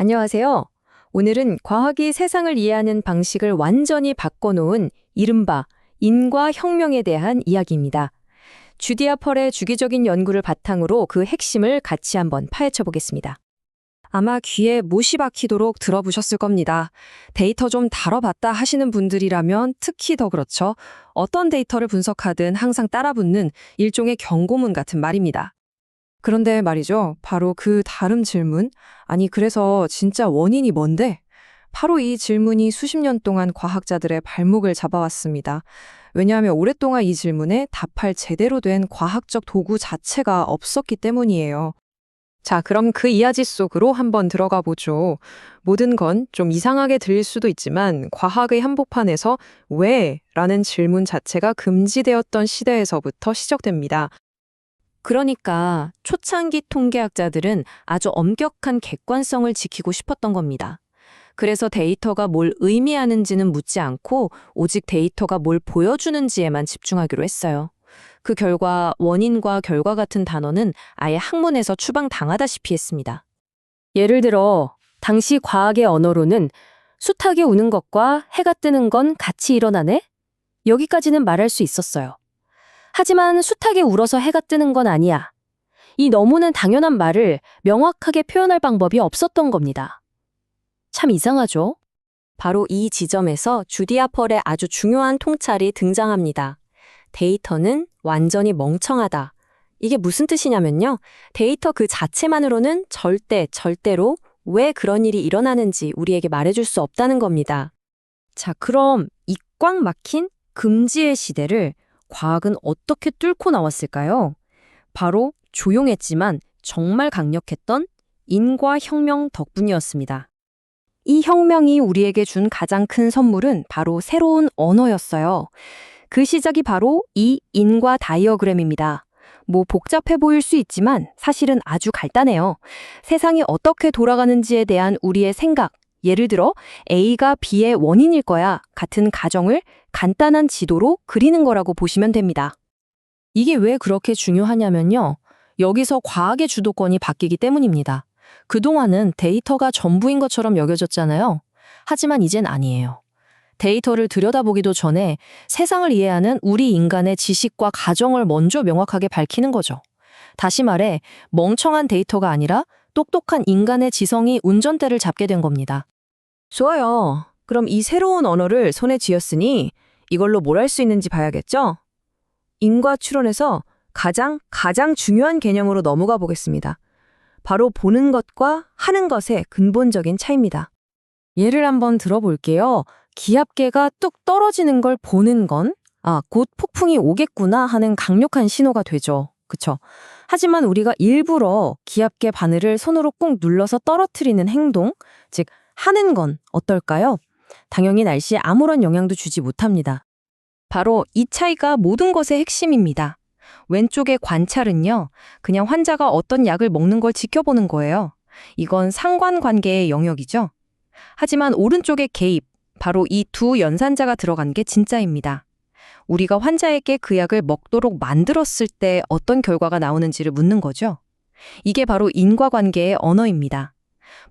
안녕하세요. 오늘은 과학이 세상을 이해하는 방식을 완전히 바꿔놓은 이른바 인과혁명에 대한 이야기입니다. 주디아 펄의 주기적인 연구를 바탕으로 그 핵심을 같이 한번 파헤쳐 보겠습니다. 아마 귀에 못이 박히도록 들어보셨을 겁니다. 데이터 좀 다뤄봤다 하시는 분들이라면 특히 더 그렇죠. 어떤 데이터를 분석하든 항상 따라붙는 일종의 경고문 같은 말입니다. 그런데 말이죠. 바로 그 다른 질문? 아니, 그래서 진짜 원인이 뭔데? 바로 이 질문이 수십 년 동안 과학자들의 발목을 잡아왔습니다. 왜냐하면 오랫동안 이 질문에 답할 제대로 된 과학적 도구 자체가 없었기 때문이에요. 자, 그럼 그 이야기 속으로 한번 들어가 보죠. 모든 건 좀 이상하게 들릴 수도 있지만 과학의 한복판에서 왜? 라는 질문 자체가 금지되었던 시대에서부터 시작됩니다. 그러니까 초창기 통계학자들은 아주 엄격한 객관성을 지키고 싶었던 겁니다. 그래서 데이터가 뭘 의미하는지는 묻지 않고 오직 데이터가 뭘 보여주는지에만 집중하기로 했어요. 그 결과 원인과 결과 같은 단어는 아예 학문에서 추방당하다시피 했습니다. 예를 들어 당시 과학의 언어로는 숱하게 우는 것과 해가 뜨는 건 같이 일어나네? 여기까지는 말할 수 있었어요. 하지만 숱하게 울어서 해가 뜨는 건 아니야. 이 너무는 당연한 말을 명확하게 표현할 방법이 없었던 겁니다. 참 이상하죠? 바로 이 지점에서 주디아 펄의 아주 중요한 통찰이 등장합니다. 데이터는 완전히 멍청하다. 이게 무슨 뜻이냐면요. 데이터 그 자체만으로는 절대로 왜 그런 일이 일어나는지 우리에게 말해줄 수 없다는 겁니다. 자, 그럼 이 꽉 막힌 금지의 시대를 과학은 어떻게 뚫고 나왔을까요? 바로 조용했지만 정말 강력했던 인과혁명 덕분이었습니다. 이 혁명이 우리에게 준 가장 큰 선물은 바로 새로운 언어였어요. 그 시작이 바로 이 인과 다이어그램입니다. 뭐 복잡해 보일 수 있지만 사실은 아주 간단해요. 세상이 어떻게 돌아가는지에 대한 우리의 생각, 예를 들어 A가 B의 원인일 거야 같은 가정을 간단한 지도로 그리는 거라고 보시면 됩니다. 이게 왜 그렇게 중요하냐면요. 여기서 과학의 주도권이 바뀌기 때문입니다. 그동안은 데이터가 전부인 것처럼 여겨졌잖아요. 하지만 이젠 아니에요. 데이터를 들여다보기도 전에 세상을 이해하는 우리 인간의 지식과 가정을 먼저 명확하게 밝히는 거죠. 다시 말해 멍청한 데이터가 아니라 똑똑한 인간의 지성이 운전대를 잡게 된 겁니다. 좋아요. 그럼 이 새로운 언어를 손에 쥐었으니 이걸로 뭘 할 수 있는지 봐야겠죠? 인과 추론에서 가장 중요한 개념으로 넘어가 보겠습니다. 바로 보는 것과 하는 것의 근본적인 차이입니다. 예를 한번 들어볼게요. 기압계가 뚝 떨어지는 걸 보는 건 곧 폭풍이 오겠구나 하는 강력한 신호가 되죠. 그쵸? 하지만 우리가 일부러 기압계 바늘을 손으로 꾹 눌러서 떨어뜨리는 행동, 즉 하는 건 어떨까요? 당연히 날씨에 아무런 영향도 주지 못합니다. 바로 이 차이가 모든 것의 핵심입니다. 왼쪽의 관찰은요, 그냥 환자가 어떤 약을 먹는 걸 지켜보는 거예요. 이건 상관관계의 영역이죠. 하지만 오른쪽의 개입, 바로 이 두 연산자가 들어간 게 진짜입니다. 우리가 환자에게 그 약을 먹도록 만들었을 때 어떤 결과가 나오는지를 묻는 거죠. 이게 바로 인과관계의 언어입니다.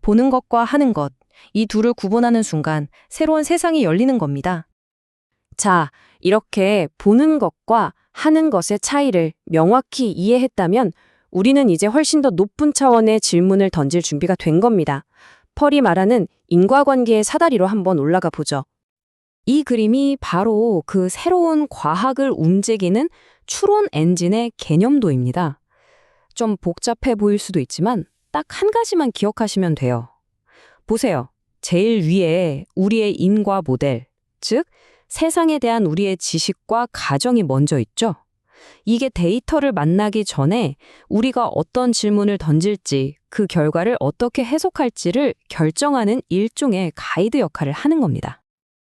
보는 것과 하는 것, 이 둘을 구분하는 순간 새로운 세상이 열리는 겁니다. 자, 이렇게 보는 것과 하는 것의 차이를 명확히 이해했다면 우리는 이제 훨씬 더 높은 차원의 질문을 던질 준비가 된 겁니다. 펄이 말하는 인과관계의 사다리로 한번 올라가 보죠. 이 그림이 바로 그 새로운 과학을 움직이는 추론 엔진의 개념도입니다. 좀 복잡해 보일 수도 있지만 딱 한 가지만 기억하시면 돼요. 보세요. 제일 위에 우리의 인과 모델, 즉 세상에 대한 우리의 지식과 가정이 먼저 있죠. 이게 데이터를 만나기 전에 우리가 어떤 질문을 던질지, 그 결과를 어떻게 해석할지를 결정하는 일종의 가이드 역할을 하는 겁니다.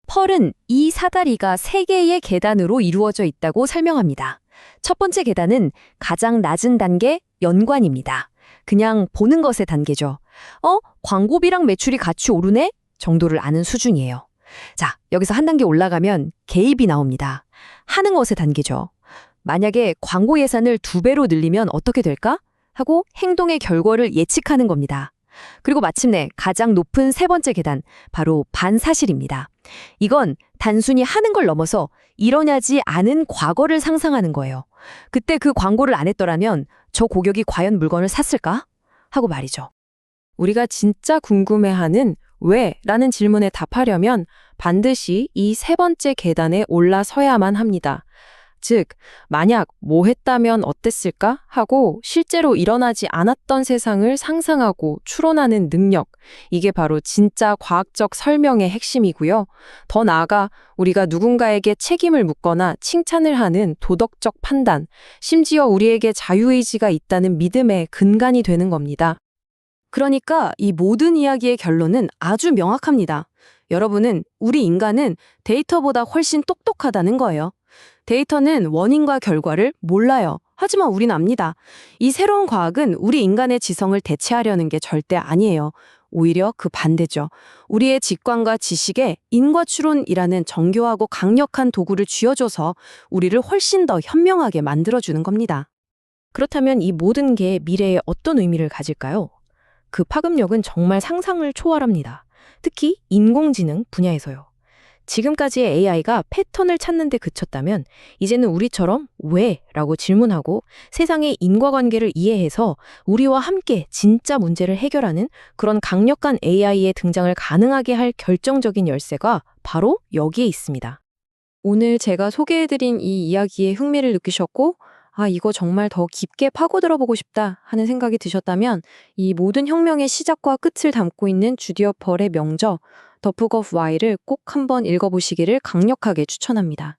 펄은 이 사다리가 3개의 계단으로 이루어져 있다고 설명합니다. 첫 번째 계단은 가장 낮은 단계 연관입니다. 그냥 보는 것의 단계죠. 광고비랑 매출이 같이 오르네? 정도를 아는 수준이에요. 자, 여기서 한 단계 올라가면 개입이 나옵니다. 하는 것의 단계죠. 만약에 광고 예산을 2배로 늘리면 어떻게 될까? 하고 행동의 결과를 예측하는 겁니다. 그리고 마침내 가장 높은 세 번째 계단, 바로 반사실입니다. 이건 단순히 하는 걸 넘어서 일어나지 않은 과거를 상상하는 거예요. 그때 그 광고를 안 했더라면 저 고객이 과연 물건을 샀을까? 하고 말이죠. 우리가 진짜 궁금해하는 왜? 라는 질문에 답하려면 반드시 이 세 번째 계단에 올라서야만 합니다. 즉, 만약 뭐 했다면 어땠을까? 하고 실제로 일어나지 않았던 세상을 상상하고 추론하는 능력. 이게 바로 진짜 과학적 설명의 핵심이고요. 더 나아가 우리가 누군가에게 책임을 묻거나 칭찬을 하는 도덕적 판단, 심지어 우리에게 자유의지가 있다는 믿음의 근간이 되는 겁니다. 그러니까 이 모든 이야기의 결론은 아주 명확합니다. 여러분은, 우리 인간은 데이터보다 훨씬 똑똑하다는 거예요. 데이터는 원인과 결과를 몰라요. 하지만 우린 압니다. 이 새로운 과학은 우리 인간의 지성을 대체하려는 게 절대 아니에요. 오히려 그 반대죠. 우리의 직관과 지식에 인과추론이라는 정교하고 강력한 도구를 쥐어줘서 우리를 훨씬 더 현명하게 만들어주는 겁니다. 그렇다면 이 모든 게 미래에 어떤 의미를 가질까요? 그 파급력은 정말 상상을 초월합니다. 특히 인공지능 분야에서요. 지금까지의 AI가 패턴을 찾는 데 그쳤다면 이제는 우리처럼 왜? 라고 질문하고 세상의 인과관계를 이해해서 우리와 함께 진짜 문제를 해결하는 그런 강력한 AI의 등장을 가능하게 할 결정적인 열쇠가 바로 여기에 있습니다. 오늘 제가 소개해드린 이 이야기에 흥미를 느끼셨고 이거 정말 더 깊게 파고들어 보고 싶다 하는 생각이 드셨다면 이 모든 혁명의 시작과 끝을 담고 있는 주디어 펄의 명저 The Book of Why를 꼭 한번 읽어보시기를 강력하게 추천합니다.